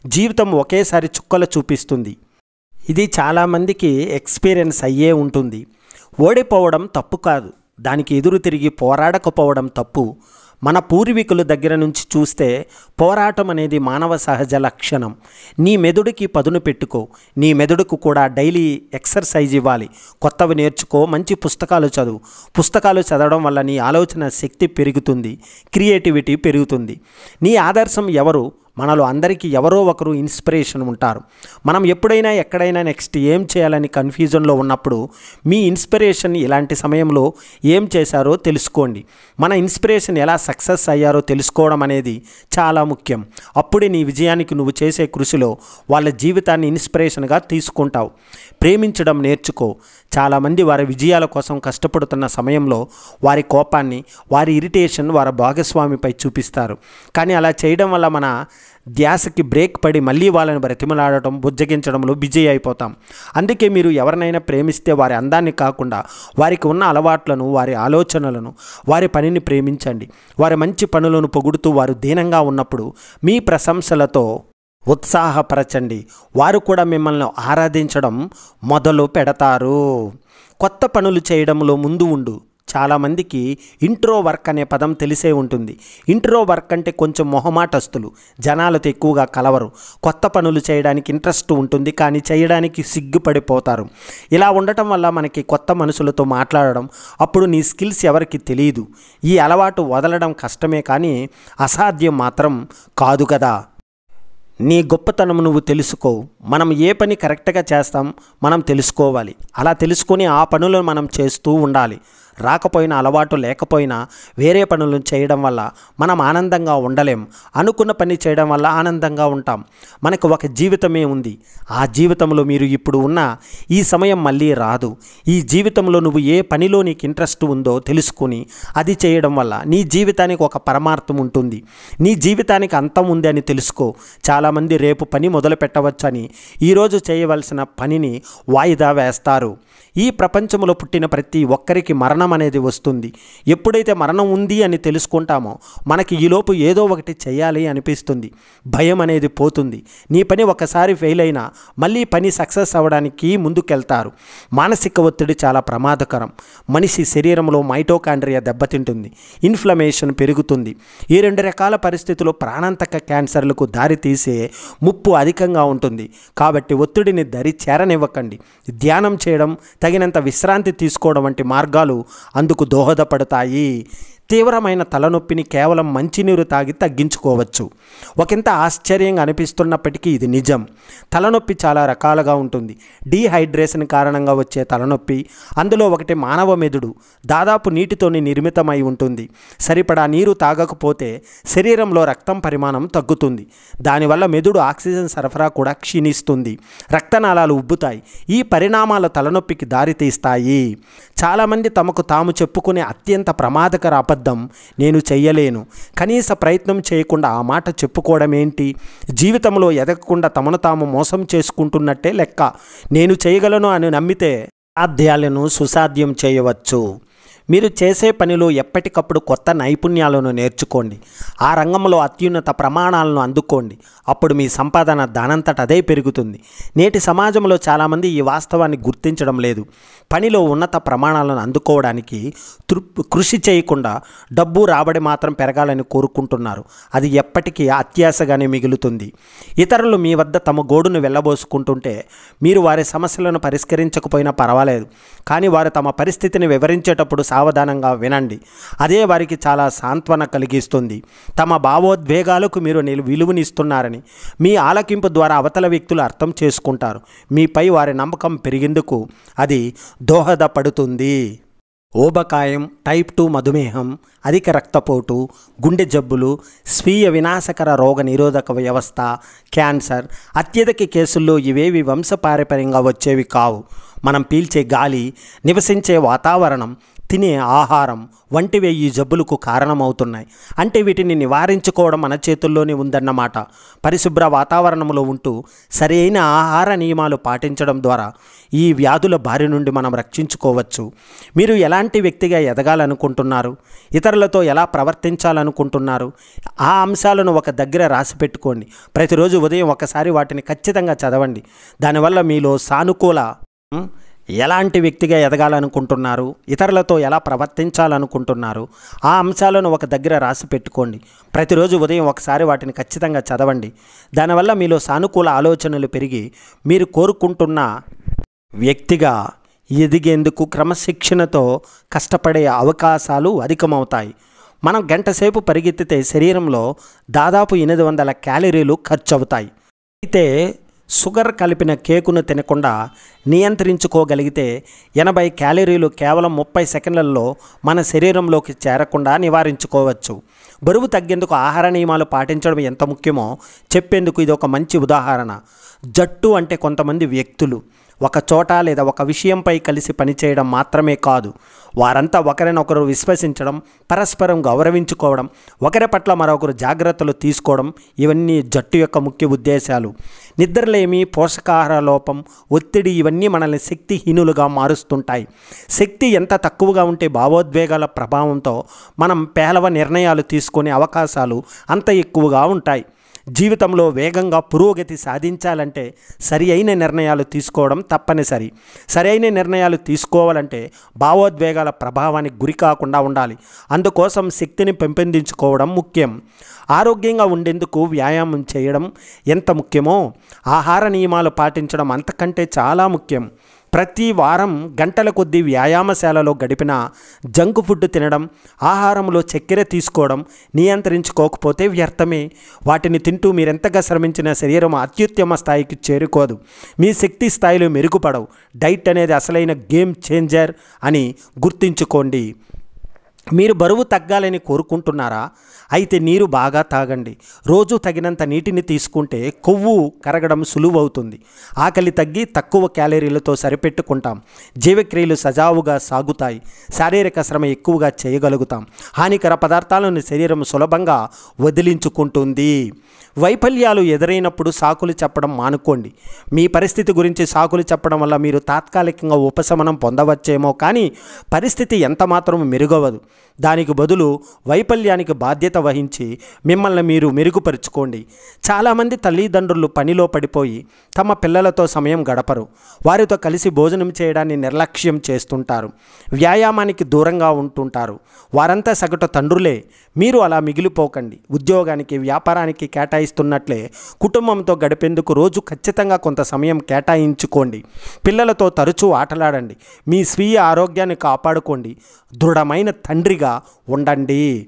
జీవితం ఒకేసారి చుక్కలు చూపిస్తుంది. ఇది చాలామందికి ఎక్స్పీరియన్స్ అయ్యే ఉంటుంది. ఓడిపోవడం తప్పు కాదు, దానికి ఎదురు తిరిగి పోరాడకపోవడం తప్పు. మన పూర్వీకుల దగ్గర నుంచి చూస్తే పోరాటం అనేది మానవ సహజ లక్షణం. నీ మెదడుకి పదును పెట్టుకో. నీ మెదడుకు కూడా డైలీ ఎక్సర్సైజ్ ఇవ్వాలి. కొత్తవి నేర్చుకో, మంచి పుస్తకాలు చదువు. పుస్తకాలు చదవడం వల్ల నీ ఆలోచన శక్తి పెరుగుతుంది, క్రియేటివిటీ పెరుగుతుంది. నీ ఆదర్శం ఎవరు? మనలో అందరికీ ఎవరో ఒకరు ఇన్స్పిరేషన్ ఉంటారు. మనం ఎప్పుడైనా ఎక్కడైనా నెక్స్ట్ ఏం చేయాలని కన్ఫ్యూజన్లో ఉన్నప్పుడు మీ ఇన్స్పిరేషన్ ఇలాంటి సమయంలో ఏం చేశారో తెలుసుకోండి. మన ఇన్స్పిరేషన్ ఎలా సక్సెస్ అయ్యారో తెలుసుకోవడం అనేది చాలా ముఖ్యం. అప్పుడే నీ విజయానికి నువ్వు చేసే కృషిలో వాళ్ళ జీవితాన్ని ఇన్స్పిరేషన్గా తీసుకుంటావు. ప్రేమించడం నేర్చుకో. చాలామంది వారి విజయాల కోసం కష్టపడుతున్న సమయంలో వారి కోపాన్ని, వారి ఇరిటేషన్ వారి భాగస్వామిపై చూపిస్తారు. కానీ అలా చేయడం వల్ల మన ధ్యాసకి బ్రేక్ పడి మళ్ళీ వాళ్ళని బ్రతిమలాడటం, బుజ్జగించడంలో బిజీ అయిపోతాం. అందుకే మీరు ఎవరినైనా ప్రేమిస్తే వారి అందాన్ని కాకుండా వారికి ఉన్న అలవాట్లను, వారి ఆలోచనలను, వారి పనిని ప్రేమించండి. వారి మంచి పనులను పొగుడుతూ వారు దీనంగా ఉన్నప్పుడు మీ ప్రశంసలతో ఉత్సాహపరచండి. వారు కూడా మిమ్మల్ని ఆరాధించడం మొదలు పెడతారు. కొత్త పనులు చేయడంలో ముందు ఉండు. చాలామందికి ఇంట్రో వర్క్ అనే పదం తెలిసే ఉంటుంది. ఇంట్రో వర్క్ అంటే కొంచెం మొహమాటస్తులు, జనాలతో ఎక్కువగా కలవరు. కొత్త పనులు చేయడానికి ఇంట్రెస్ట్ ఉంటుంది, కానీ చేయడానికి సిగ్గుపడిపోతారు. ఇలా ఉండటం వల్ల మనకి కొత్త మనుషులతో మాట్లాడడం, అప్పుడు నీ స్కిల్స్ ఎవరికి తెలియదు. ఈ అలవాటు వదలడం కష్టమే, కానీ అసాధ్యం మాత్రం కాదు కదా. నీ గొప్పతనం నువ్వు తెలుసుకో. మనం ఏ పని కరెక్ట్గా చేస్తాం మనం తెలుసుకోవాలి. అలా తెలుసుకొని ఆ పనులను మనం చేస్తూ ఉండాలి. రాకపోయినా అలవాటు లేకపోయినా వేరే పనులను చేయడం వల్ల మనం ఆనందంగా ఉండలేం. అనుకున్న పని చేయడం వల్ల ఆనందంగా ఉంటాం. మనకు ఒక జీవితమే ఉంది. ఆ జీవితంలో మీరు ఇప్పుడు ఉన్న ఈ సమయం మళ్ళీ రాదు. ఈ జీవితంలో నువ్వు ఏ పనిలో నీకు ఇంట్రెస్ట్ ఉందో తెలుసుకొని అది చేయడం వల్ల నీ జీవితానికి ఒక పరమార్థం ఉంటుంది. నీ జీవితానికి అంతం ఉంది అని తెలుసుకో. చాలామంది రేపు పని మొదలు పెట్టవచ్చని ఈరోజు చేయవలసిన పనిని వాయిదా వేస్తారు. ఈ ప్రపంచంలో పుట్టిన ప్రతి ఒక్కరికి మరణం అనేది వస్తుంది. ఎప్పుడైతే మరణం ఉంది అని తెలుసుకుంటామో మనకి ఈలోపు ఏదో ఒకటి చేయాలి అనిపిస్తుంది. భయం అనేది పోతుంది. నీ పని ఒకసారి ఫెయిల్ అయినా మళ్ళీ పని సక్సెస్ అవ్వడానికి ముందుకెళ్తారు. మానసిక ఒత్తిడి చాలా ప్రమాదకరం. మనిషి శరీరంలో మైటోకాండ్రియా దెబ్బతింటుంది. ఇన్ఫ్లమేషన్ పెరుగుతుంది. ఈ 2 రకాల పరిస్థితుల్లో ప్రాణాంతక క్యాన్సర్లకు దారితీసే ముప్పు అధికంగా ఉంటుంది. కాబట్టి ఒత్తిడిని దరి చేరనివ్వకండి. ధ్యానం చేయడం, తగినంత విశ్రాంతి తీసుకోవడం వంటి మార్గాలు అందుకు దోహదపడతాయి. తీవ్రమైన తలనొప్పిని కేవలం మంచినీరు తాగి తగ్గించుకోవచ్చు. ఒకంత ఆశ్చర్యంగా అనిపిస్తున్నప్పటికీ ఇది నిజం. తలనొప్పి చాలా రకాలుగా ఉంటుంది. డీహైడ్రేషన్ కారణంగా వచ్చే తలనొప్పి, అందులో ఒకటి మానవ మెదడు దాదాపు నీటితోని నిర్మితమై ఉంటుంది. సరిపడా నీరు తాగకపోతే శరీరంలో రక్తం పరిమాణం తగ్గుతుంది. దానివల్ల మెదడు ఆక్సిజన్ సరఫరా కూడా క్షీణిస్తుంది. రక్తనాళాలు ఉబ్బుతాయి. ఈ పరిణామాలు తలనొప్పికి దారితీస్తాయి. చాలామంది తమకు తాము చెప్పుకునే అత్యంత ప్రమాదకర అబద్ధం నేను చెయ్యలేను. కనీస ప్రయత్నం చేయకుండా ఆ మాట చెప్పుకోవడం ఏంటి? జీవితంలో ఎదగకుండా తమను తాము మోసం చేసుకుంటున్నట్టే లెక్క. నేను చేయగలను అని నమ్మితే సాధ్యాలను సుసాధ్యం చేయవచ్చు. మీరు చేసే పనిలో ఎప్పటికప్పుడు కొత్త నైపుణ్యాలను నేర్చుకోండి. ఆ రంగంలో అత్యున్నత ప్రమాణాలను అందుకోండి. అప్పుడు మీ సంపాదన దానంతట అదే పెరుగుతుంది. నేటి సమాజంలో చాలామంది ఈ వాస్తవాన్ని గుర్తించడం లేదు. పనిలో ఉన్నత ప్రమాణాలను అందుకోవడానికి కృషి చేయకుండా డబ్బు రాబడి మాత్రం పెరగాలని కోరుకుంటున్నారు. అది ఎప్పటికీ అత్యాశగానే మిగులుతుంది. ఇతరులు మీ వద్ద తమ గోడును వెళ్ళబోసుకుంటుంటే మీరు వారి సమస్యలను పరిష్కరించకపోయినా పర్వాలేదు. కానీ వారు తమ పరిస్థితిని వివరించేటప్పుడు సావధానంగా వినండి. అదే వారికి చాలా సాంత్వన కలిగిస్తుంది. తమ భావోద్వేగాలకు మీరు విలువనిస్తున్నారని మీ ఆలకింపు ద్వారా అవతల వ్యక్తులు అర్థం చేసుకుంటారు. మీపై వారి నమ్మకం పెరిగేందుకు అది దోహదపడుతుంది. ఊబకాయం, టైప్ 2 మధుమేహం, అధిక రక్తపోటు, గుండె జబ్బులు, స్వీయ వినాశకర రోగ నిరోధక వ్యవస్థ, క్యాన్సర్ అత్యధిక కేసుల్లో ఇవేవి వంశపారంపర్యంగా వచ్చేవి కావు. మనం పీల్చే గాలి, నివసించే వాతావరణం, తినే ఆహారం వంటివే ఈ జబ్బులకు కారణమవుతున్నాయి. అంటే వీటిని నివారించుకోవడం మన చేతుల్లోనే ఉందన్నమాట. పరిశుభ్ర వాతావరణంలో ఉంటూ సరైన ఆహార నియమాలు పాటించడం ద్వారా ఈ వ్యాధుల బారి నుండి మనం రక్షించుకోవచ్చు. మీరు ఎలాంటి వ్యక్తిగా ఎదగాలనుకుంటున్నారు? ఇతరులతో ఎలా ప్రవర్తించాలనుకుంటున్నారు? ఆ అంశాలను ఒక దగ్గర రాసి పెట్టుకోండి. ప్రతిరోజు ఉదయం ఒకసారి వాటిని ఖచ్చితంగా చదవండి. దానివల్ల మీలో సానుకూల ఎలాంటి వ్యక్తిగా ఎదగాలనుకుంటున్నారు, ఇతరులతో ఎలా ప్రవర్తించాలనుకుంటున్నారు, ఆ అంశాలను ఒక దగ్గర రాసి పెట్టుకోండి. ప్రతిరోజు ఉదయం ఒకసారి వాటిని ఖచ్చితంగా చదవండి. దానివల్ల మీలో సానుకూల ఆలోచనలు పెరిగి మీరు కోరుకుంటున్న వ్యక్తిగా ఎదిగేందుకు క్రమశిక్షణతో కష్టపడే అవకాశాలు అధికమవుతాయి. మనం గంట సేపు పరిగెత్తితే శరీరంలో దాదాపు 800 క్యాలరీలు ఖర్చు అవుతాయి. అయితే షుగర్ కలిపిన కేకును తినకుండా నియంత్రించుకోగలిగితే 80 క్యాలరీలు కేవలం 30 సెకండ్లలో మన శరీరంలోకి చేరకుండా నివారించుకోవచ్చు. బరువు తగ్గేందుకు ఆహార నియమాలు పాటించడం ఎంత ముఖ్యమో చెప్పేందుకు ఇది ఒక మంచి ఉదాహరణ. జట్టు అంటే కొంతమంది వ్యక్తులు ఒక చోట లేదా ఒక విషయంపై కలిసి పనిచేయడం మాత్రమే కాదు, వారంతా ఒకరినొకరు విశ్వసించడం, పరస్పరం గౌరవించుకోవడం, ఒకరి పట్ల మరొకరు జాగ్రత్తలు తీసుకోవడం ఇవన్నీ జట్టు యొక్క ముఖ్య ఉద్దేశాలు. నిద్రలేమి, పోషకాహార లోపం, ఒత్తిడి ఇవన్నీ మనల్ని శక్తిహీనులుగా మారుస్తుంటాయి. శక్తి ఎంత తక్కువగా ఉంటే భావోద్వేగాల ప్రభావంతో మనం పేలవ నిర్ణయాలు తీసుకునే అవకాశాలు అంత ఎక్కువగా ఉంటాయి. జీవితంలో వేగంగా పురోగతి సాధించాలంటే సరి అయిన నిర్ణయాలు తీసుకోవడం తప్పనిసరి. సరైన నిర్ణయాలు తీసుకోవాలంటే భావోద్వేగాల ప్రభావానికి గురి కాకుండా ఉండాలి. అందుకోసం శక్తిని పెంపొందించుకోవడం ముఖ్యం. ఆరోగ్యంగా ఉండేందుకు వ్యాయామం చేయడం ఎంత ముఖ్యమో ఆహార నియమాలు పాటించడం అంతకంటే చాలా ముఖ్యం. ప్రతి వారం గంటల కొద్దీ వ్యాయామశాలలో గడిపిన జంక్ ఫుడ్ తినడం, ఆహారంలో చక్కెర తీసుకోవడం నియంత్రించుకోకపోతే వ్యర్థమే. వాటిని తింటూ మీరెంతగా శ్రమించిన శరీరం అత్యుత్తమ స్థాయికి చేరుకోదు, మీ శక్తి స్థాయిలు మెరుగుపడవు. డైట్ అనేది అసలైన గేమ్ చేంజర్ అని గుర్తుంచుకోండి. మీరు బరువు తగ్గాలని కోరుకుంటున్నారా? అయితే నీరు బాగా తాగండి. రోజు తగినంత నీటిని తీసుకుంటే కొవ్వు కరగడం సులువవుతుంది. ఆకలి తగ్గి తక్కువ క్యాలరీలతో సరిపెట్టుకుంటాం. జీవక్రియలు సజావుగా సాగుతాయి. శారీరక శ్రమ ఎక్కువగా చేయగలుగుతాం. హానికర పదార్థాలను శరీరం సులభంగా వదిలించుకుంటుంది. వైఫల్యాలు ఎదురైనప్పుడు సాకులు చెప్పడం మానుకోండి. మీ పరిస్థితి గురించి సాకులు చెప్పడం వల్ల మీరు తాత్కాలికంగా ఉపశమనం పొందవచ్చేమో, కానీ పరిస్థితి ఎంతమాత్రం మెరుగవదు. దానికి బదులు వైఫల్యానికి బాధ్యత వహించి మిమ్మల్ని మీరు మెరుగుపరుచుకోండి. చాలామంది తల్లిదండ్రులు పనిలో పడిపోయి తమ పిల్లలతో సమయం గడపరు. వారితో కలిసి భోజనం చేయడాన్ని నిర్లక్ష్యం చేస్తుంటారు. వ్యాయామానికి దూరంగా ఉంటుంటారు. వారంతా సగటు తండ్రులే. మీరు అలా మిగిలిపోకండి. ఉద్యోగానికి, వ్యాపారానికి కేటాయిస్తున్నట్లే కుటుంబంతో గడిపేందుకు రోజు ఖచ్చితంగా కొంత సమయం కేటాయించుకోండి. పిల్లలతో తరచూ ఆటలాడండి. మీ స్వీయ ఆరోగ్యాన్ని కాపాడుకోండి. దృఢమైన తండ్రిగా ఉండండి.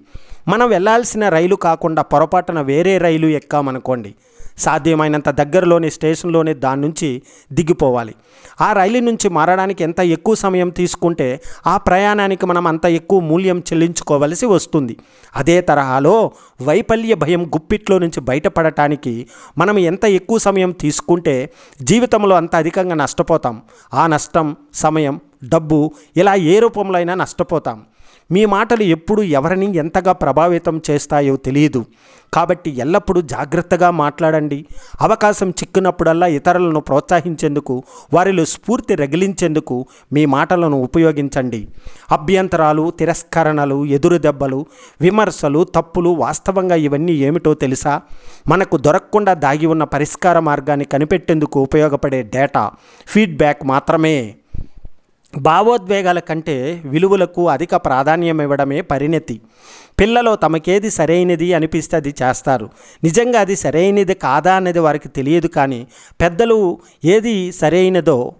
మనం వెళ్ళాల్సిన రైలు కాకుండా పొరపాటున వేరే రైలు ఎక్కామనుకోండి, సాధ్యమైనంత దగ్గరలోని స్టేషన్లోనే దాని నుంచి దిగిపోవాలి. ఆ రైలు నుంచి మారడానికి ఎంత ఎక్కువ సమయం తీసుకుంటే ఆ ప్రయాణానికి మనం అంత ఎక్కువ మూల్యం చెల్లించుకోవలసి వస్తుంది. అదే తరహాలో వైఫల్య భయం గుప్పిట్లో నుంచి బయటపడటానికి మనం ఎంత ఎక్కువ సమయం తీసుకుంటే జీవితంలో అంత అధికంగా నష్టపోతాం. ఆ నష్టం సమయం, డబ్బు, ఇలా ఏ రూపంలో అయినా నష్టపోతాం. మీ మాటలు ఎప్పుడు ఎవరిని ఎంతగా ప్రభావితం చేస్తాయో తెలియదు. కాబట్టి ఎల్లప్పుడూ జాగ్రత్తగా మాట్లాడండి. అవకాశం చిక్కినప్పుడల్లా ఇతరులను ప్రోత్సహించేందుకు, వారిలో స్ఫూర్తి రగిలించేందుకు మీ మాటలను ఉపయోగించండి. అభ్యంతరాలు, తిరస్కరణలు, ఎదురు దెబ్బలు, విమర్శలు, తప్పులు, వాస్తవంగా ఇవన్నీ ఏమిటో తెలుసా? మనకు దొరకకుండా దాగి ఉన్న పరిష్కార మార్గాన్ని కనిపెట్టేందుకు ఉపయోగపడే డేటా, ఫీడ్బ్యాక్ మాత్రమే. భావోద్వేగాల కంటే విలువలకు అధిక ప్రాధాన్యం ఇవ్వడమే పరిణతి. పిల్లలు తమకేది సరైనది అనిపిస్తే అది చేస్తారు. నిజంగా అది సరైనది కాదా అనేది వారికి తెలియదు, కానీ పెద్దలు ఏది సరైనదో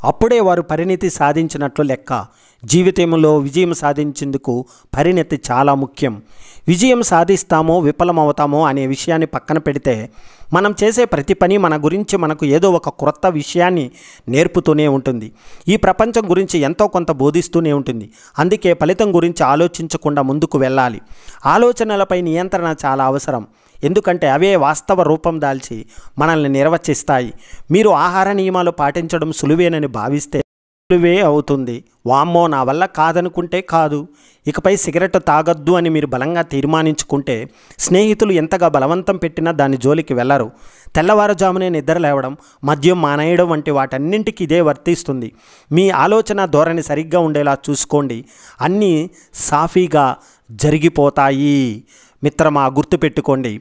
అప్పుడే వారు పరిణతి సాధించినట్లు లెక్క. జీవితంలో విజయం సాధించేందుకు పరిణతి చాలా ముఖ్యం. విజయం సాధిస్తామో విఫలమవుతామో అనే విషయాన్ని పక్కన పెడితే మనం చేసే ప్రతి పని మన గురించి మనకు ఏదో ఒక క్రొత్త విషయాన్ని నేర్పుతూనే ఉంటుంది. ఈ ప్రపంచం గురించి ఎంతో కొంత బోధిస్తూనే ఉంటుంది. అందుకే ఫలితం గురించి ఆలోచించకుండా ముందుకు వెళ్ళాలి. ఆలోచనలపై నియంత్రణ చాలా అవసరం. ఎందుకంటే అవే వాస్తవ రూపం దాల్చి మనల్ని నిర్వచిస్తాయి. మీరు ఆహార నియమాలు పాటించడం సులువేనని భావిస్తే సులువే అవుతుంది. వామ్మో నా వల్ల కాదనుకుంటే కాదు. ఇకపై సిగరెట్ తాగొద్దు అని మీరు బలంగా తీర్మానించుకుంటే స్నేహితులు ఎంతగా బలవంతం పెట్టినా దాని జోలికి వెళ్ళరు. తెల్లవారుజామునే నిద్ర లేవడం, మద్యం మానేయడం వంటి వాటన్నింటికి ఇదే వర్తిస్తుంది. మీ ఆలోచన ధోరణి సరిగ్గా ఉండేలా చూసుకోండి. అన్నీ సాఫీగా జరిగిపోతాయి. మిత్రమా, గుర్తుపెట్టుకోండి,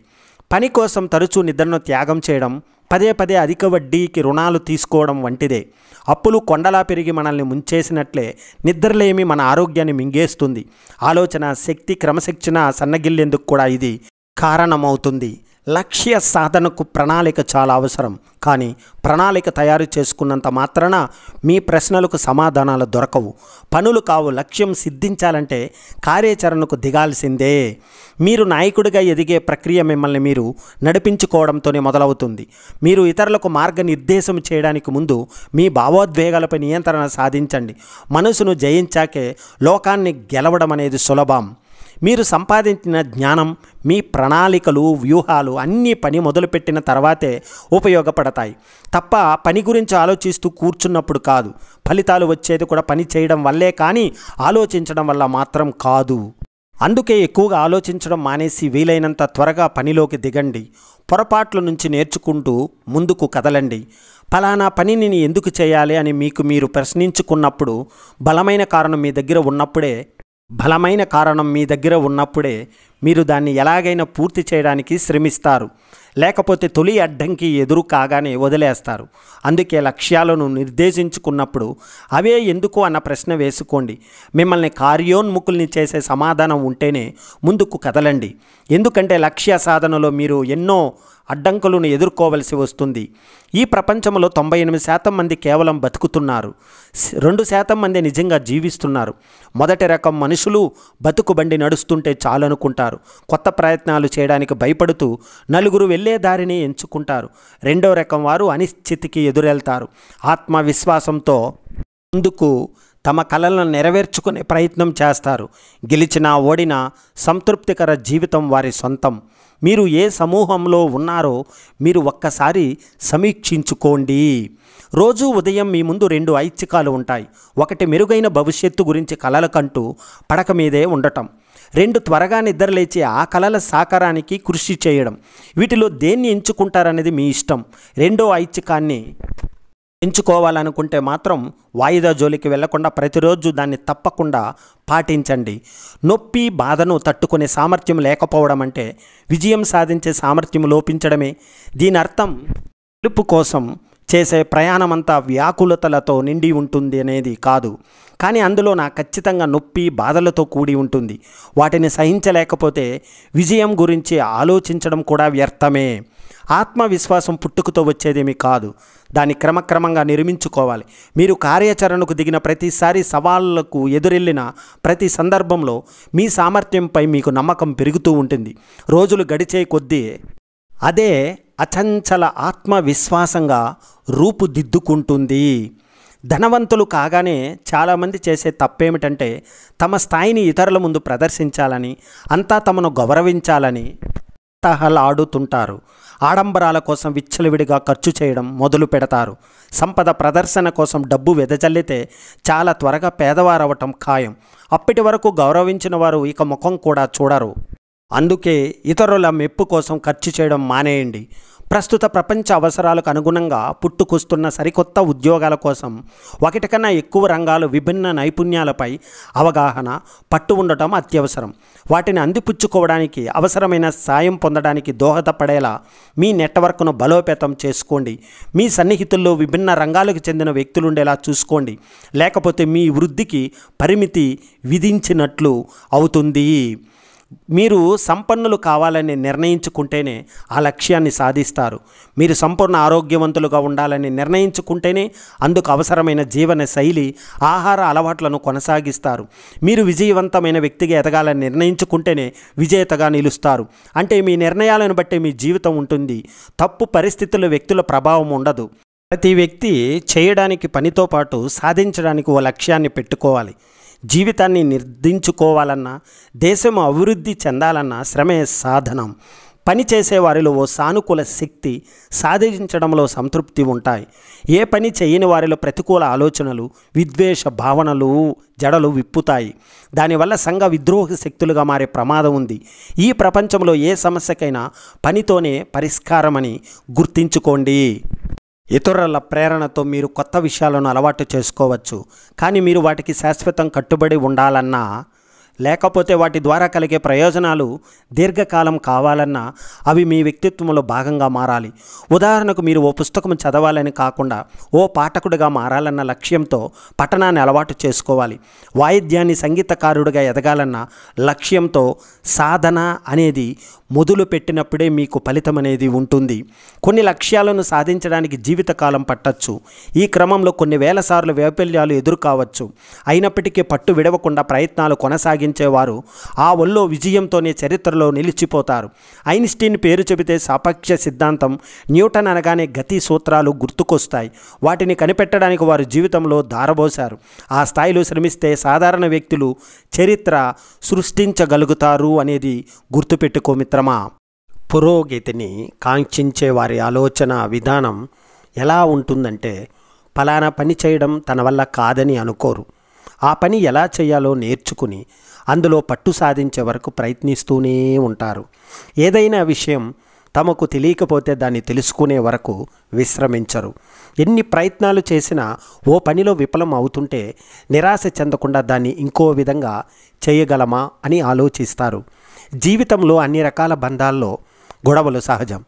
పని కోసం తరచూ నిద్రను త్యాగం చేయడం, పదే పదే అధిక వడ్డీకి రుణాలు తీసుకోవడం వంటిదే. అప్పులు కొండలా పెరిగి మనల్ని ముంచేసినట్లే నిద్రలేమి మన ఆరోగ్యాన్ని మింగేస్తుంది. ఆలోచన శక్తి, క్రమశిక్షణ సన్నగిల్లేందుకు కూడా ఇది కారణమవుతుంది. లక్ష్య సాధనకు ప్రణాళిక చాలా అవసరం. కానీ ప్రణాళిక తయారు చేసుకున్నంత మాత్రాన మీ ప్రశ్నలకు సమాధానాలు దొరకవు. పనులు కావు. లక్ష్యం సిద్ధించాలంటే కార్యాచరణకు దిగాల్సిందే. మీరు నాయకుడిగా ఎదిగే ప్రక్రియ మిమ్మల్ని మీరు నడిపించుకోవడంతోనే మొదలవుతుంది. మీరు ఇతరులకు మార్గనిర్దేశం చేయడానికి ముందు మీ భావోద్వేగాలపై నియంత్రణ సాధించండి. మనసును జయించాకే లోకాన్ని గెలవడం అనేది సులభం. మీరు సంపాదించిన జ్ఞానం, మీ ప్రణాళికలు, వ్యూహాలు అన్నీ పని మొదలుపెట్టిన తర్వాతే ఉపయోగపడతాయి తప్ప పని గురించి ఆలోచిస్తూ కూర్చున్నప్పుడు కాదు. ఫలితాలు వచ్చేది కూడా పని చేయడం వల్లే, కానీ ఆలోచించడం వల్ల మాత్రం కాదు. అందుకే ఎక్కువగా ఆలోచించడం మానేసి వీలైనంత త్వరగా పనిలోకి దిగండి. పొరపాట్ల నుంచి నేర్చుకుంటూ ముందుకు కదలండి. ఫలానా పనిని నేను ఎందుకు చేయాలి అని మీకు మీరు ప్రశ్నించుకున్నప్పుడు బలమైన కారణం మీ దగ్గర ఉన్నప్పుడే మీరు దాన్ని ఎలాగైనా పూర్తి చేయడానికి శ్రమిస్తారు. లేకపోతే తొలి అడ్డంకి ఎదురు కాగానే వదిలేస్తారు. అందుకే లక్ష్యాలను నిర్దేశించుకున్నప్పుడు అవే ఎందుకు అన్న ప్రశ్న వేసుకోండి. మిమ్మల్ని కార్యోన్ముఖుల్ని చేసే సమాధానం ఉంటేనే ముందుకు కదలండి. ఎందుకంటే లక్ష్య సాధనలో మీరు ఎన్నో అడ్డంకులను ఎదుర్కోవలసి వస్తుంది. ఈ ప్రపంచంలో 98% మంది కేవలం బతుకుతున్నారు, 2% మంది నిజంగా జీవిస్తున్నారు. మొదటి రకం మనుషులు బతుకుబండి నడుస్తుంటే చాలనుకుంటారు. కొత్త ప్రయత్నాలు చేయడానికి భయపడుతూ నలుగురు వెళ్ళే దారిని ఎంచుకుంటారు. రెండో రకం వారు అనిశ్చితికి ఎదురెళ్తారు. ఆత్మవిశ్వాసంతో ముందుకు తమ కలలను నెరవేర్చుకునే ప్రయత్నం చేస్తారు. గెలిచినా ఓడినా సంతృప్తికర జీవితం వారి సొంతం. మీరు ఏ సమూహంలో ఉన్నారో మీరు ఒక్కసారి సమీక్షించుకోండి. రోజు ఉదయం మీ ముందు 2 ఐచ్ఛికాలు ఉంటాయి. ఒకటి మెరుగైన భవిష్యత్తు గురించి కలలు కంటూ పడక మీదే ఉండటం. 2 త్వరగా నిద్రలేచి ఆ కలల సాకారానికి కృషి చేయడం. వీటిలో దేన్ని ఎంచుకుంటారనేది మీ ఇష్టం. రెండో ఐచ్ఛికాన్ని ఎంచుకోవాలనుకుంటే మాత్రం వాయిదా జోలికి వెళ్లకుండా ప్రతిరోజు దాన్ని తప్పకుండా పాటించండి. నొప్పి బాధను తట్టుకునే సామర్థ్యం లేకపోవడం అంటే విజయం సాధించే సామర్థ్యం లోపించడమే. దీని అర్థం గెలుపు కోసం చేసే ప్రయాణమంతా వ్యాకులతలతో నిండి ఉంటుంది అనేది కాదు. కానీ అందులో ఖచ్చితంగా నొప్పి బాధలతో కూడి ఉంటుంది. వాటిని సహించలేకపోతే విజయం గురించి ఆలోచించడం కూడా వ్యర్థమే. ఆత్మవిశ్వాసం పుట్టుకతో వచ్చేదేమీ కాదు, దాన్ని క్రమక్రమంగా నిర్మించుకోవాలి. మీరు కార్యాచరణకు దిగిన ప్రతిసారి, సవాళ్లకు ఎదురెళ్ళిన ప్రతి సందర్భంలో మీ సామర్థ్యంపై మీకు నమ్మకం పెరుగుతూ ఉంటుంది. రోజులు గడిచే కొద్దీ అదే అచంచల ఆత్మవిశ్వాసంగా రూపుదిద్దుకుంటుంది. ధనవంతులు కాగానే చాలామంది చేసే తప్పేమిటంటే తమ స్థాయిని ఇతరుల ముందు ప్రదర్శించాలని, అంతా తమను గౌరవించాలని తహలాడుతుంటారు. ఆడంబరాల కోసం విచ్చలవిడిగా ఖర్చు చేయడం మొదలు పెడతారు. సంపద ప్రదర్శన కోసం డబ్బు వెదజల్లితే చాలా త్వరగా పేదవారవటం ఖాయం. అప్పటి వరకు గౌరవించిన వారు ఇక ముఖం కూడా చూడరు. అందుకే ఇతరుల మెప్పు కోసం ఖర్చు చేయడం మానేయండి. ప్రస్తుత ప్రపంచ అవసరాలకు అనుగుణంగా పుట్టుకొస్తున్న సరికొత్త ఉద్యోగాల కోసం ఒకటి కన్నా ఎక్కువ రంగాలు, విభిన్న నైపుణ్యాలపై అవగాహన, పట్టు ఉండటం అత్యవసరం. వాటిని అందిపుచ్చుకోవడానికి, అవసరమైన సాయం పొందడానికి దోహదపడేలా మీ నెట్వర్క్ను బలోపేతం చేసుకోండి. మీ సన్నిహితుల్లో విభిన్న రంగాలకు చెందిన వ్యక్తులుండేలా చూసుకోండి. లేకపోతే మీ వృద్ధికి పరిమితి విధించినట్లు అవుతుంది. మీరు సంపన్నులు కావాలని నిర్ణయించుకుంటేనే ఆ లక్ష్యాన్ని సాధిస్తారు. మీరు సంపూర్ణ ఆరోగ్యవంతులుగా ఉండాలని నిర్ణయించుకుంటేనే అందుకు అవసరమైన జీవన శైలి, ఆహార అలవాట్లను కొనసాగిస్తారు. మీరు విజయవంతమైన వ్యక్తిగా ఎదగాలని నిర్ణయించుకుంటేనే విజేతగా నిలుస్తారు. అంటే మీ నిర్ణయాలను బట్టే మీ జీవితం ఉంటుంది. తప్పు పరిస్థితుల్లో వ్యక్తుల ప్రభావం ఉండదు. ప్రతి వ్యక్తి చేయడానికి పనితో పాటు సాధించడానికి ఓ లక్ష్యాన్ని పెట్టుకోవాలి. జీవితాన్ని నిర్దించుకోవాలన్నా, దేశం అభివృద్ధి చెందాలన్నా శ్రమే సాధనం. పని చేసేవారిలో ఓ సానుకూల శక్తి, సాధించడంలో సంతృప్తి ఉంటాయి. ఏ పని చేయని వారిలో ప్రతికూల ఆలోచనలు, విద్వేష భావనలు జడలు విప్పుతాయి. దానివల్ల సంఘ విద్రోహ శక్తులుగా మారే ప్రమాదం ఉంది. ఈ ప్రపంచంలో ఏ సమస్యకైనా పనితోనే పరిష్కారమని గుర్తించుకోండి. ఇతరుల ప్రేరణతో మీరు కొత్త విషయాలను అలవాటు చేసుకోవచ్చు. కానీ మీరు వాటికి శాశ్వతం కట్టుబడి ఉండాలన్నా, లేకపోతే వాటి ద్వారా కలిగే ప్రయోజనాలు దీర్ఘకాలం కావాలన్నా అవి మీ వ్యక్తిత్వంలో భాగంగా మారాలి. ఉదాహరణకు మీరు ఓ పుస్తకం చదవాలని కాకుండా ఓ పాఠకుడిగా మారాలన్న లక్ష్యంతో పఠనాన్ని అలవాటు చేసుకోవాలి. వాయిద్యాన్ని సంగీతకారుడిగా ఎదగాలన్న లక్ష్యంతో సాధన అనేది మొదలు పెట్టినప్పుడే మీకు ఫలితం అనేది ఉంటుంది. కొన్ని లక్ష్యాలను సాధించడానికి జీవితకాలం పట్టచ్చు. ఈ క్రమంలో కొన్ని వేల సార్లు వైఫల్యాలు ఎదురు కావచ్చు. అయినప్పటికీ పట్టు విడవకుండా ప్రయత్నాలు కొనసాగించేవారు ఆ ఒళ్ళో విజయంతోనే చరిత్రలో నిలిచిపోతారు. ఐన్స్టీన్ పేరు చెబితే సాపేక్ష సిద్ధాంతం, న్యూటన్ అనగానే గతి సూత్రాలు గుర్తుకొస్తాయి. వాటిని కనిపెట్టడానికి వారు జీవితంలో ధారబోశారు. ఆ స్థాయిలో శ్రమిస్తే సాధారణ వ్యక్తులు చరిత్ర సృష్టించగలుగుతారు అనేది గుర్తుపెట్టుకో మిత్రమా. పురోగతిని కాంక్షించే వారి ఆలోచన విధానం ఎలా ఉంటుందంటే, ఫలానా పని చేయడం తన వల్ల కాదని అనుకోరు. ఆ పని ఎలా చేయాలో నేర్చుకుని అందులో పట్టు సాధించే వరకు ప్రయత్నిస్తూనే ఉంటారు. ఏదైనా విషయం తమకు తెలియకపోతే దాన్ని తెలుసుకునే వరకు విశ్రమించరు. ఎన్ని ప్రయత్నాలు చేసినా ఓ పనిలో విఫలం అవుతుంటే నిరాశ చెందకుండా దాన్ని ఇంకో విధంగా చేయగలమా అని ఆలోచిస్తారు. జీవితంలో అన్ని రకాల బంధాల్లో గొడవలు సహజం.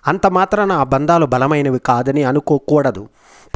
అంత మాత్రాన ఆ బంధాలు బలమైనవి కాదని అనుకోకూడదు.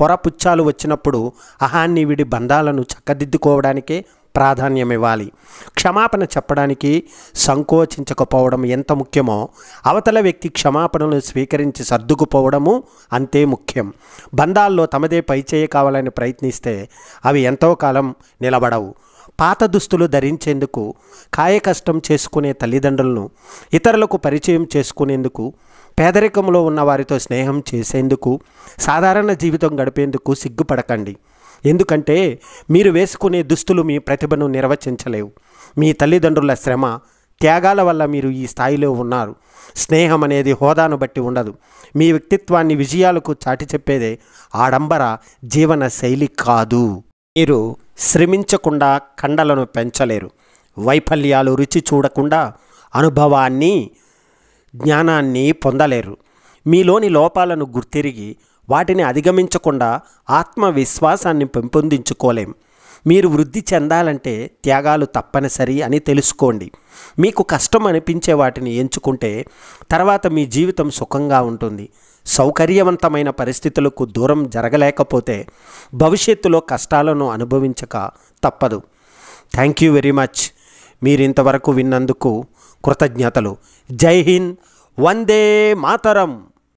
పొరపుచ్చాలు వచ్చినప్పుడు అహాన్ని విడి బంధాలను చక్కదిద్దుకోవడానికే ప్రాధాన్యం ఇవ్వాలి. క్షమాపణ చెప్పడానికి సంకోచించకపోవడం ఎంత ముఖ్యమో అవతల వ్యక్తి క్షమాపణలు స్వీకరించి సర్దుకుపోవడము అంతే ముఖ్యం. బంధాల్లో తమదే పైచేయి కావాలని ప్రయత్నిస్తే అవి ఎంతో కాలం నిలబడవు. పాత దుస్తులు ధరించేందుకు కాయకష్టం చేసుకునే తల్లిదండ్రులను ఇతరులకు పరిచయం చేసుకునేందుకు, పేదరికంలో ఉన్న వారితో స్నేహం చేసేందుకు, సాధారణ జీవితం గడిపేందుకు సిగ్గుపడకండి. ఎందుకంటే మీరు వేసుకునే దుస్తులు మీ ప్రతిభను నిర్వచించలేవు. మీ తల్లిదండ్రుల శ్రమ, త్యాగాల వల్ల మీరు ఈ స్థాయిలో ఉన్నారు. స్నేహం అనేది హోదాను బట్టి ఉండదు. మీ వ్యక్తిత్వాన్ని విజయాలకు చాటి చెప్పేదే ఆడంబర జీవన శైలి కాదు. మీరు శ్రమించకుండా కండలను పెంచలేరు. వైఫల్యాలు రుచి చూడకుండా అనుభవాన్ని, జ్ఞానాన్ని పొందలేరు. మీలోని లోపాలను గుర్తిరిగి వాటిని అధిగమించకుండా ఆత్మవిశ్వాసాన్ని పెంపొందించుకోలేం. మీరు వృద్ధి చెందాలంటే త్యాగాలు తప్పనిసరి అని తెలుసుకోండి. మీకు కష్టం అనిపించే వాటిని ఎంచుకుంటే తర్వాత మీ జీవితం సుఖంగా ఉంటుంది. సౌకర్యవంతమైన పరిస్థితులకు దూరం జరగలేకపోతే భవిష్యత్తులో కష్టాలను అనుభవించక తప్పదు. Thank you very much. మీరు ఇంతవరకు విన్నందుకు కృతజ్ఞతలు. జై హింద్. వందే మాతరం.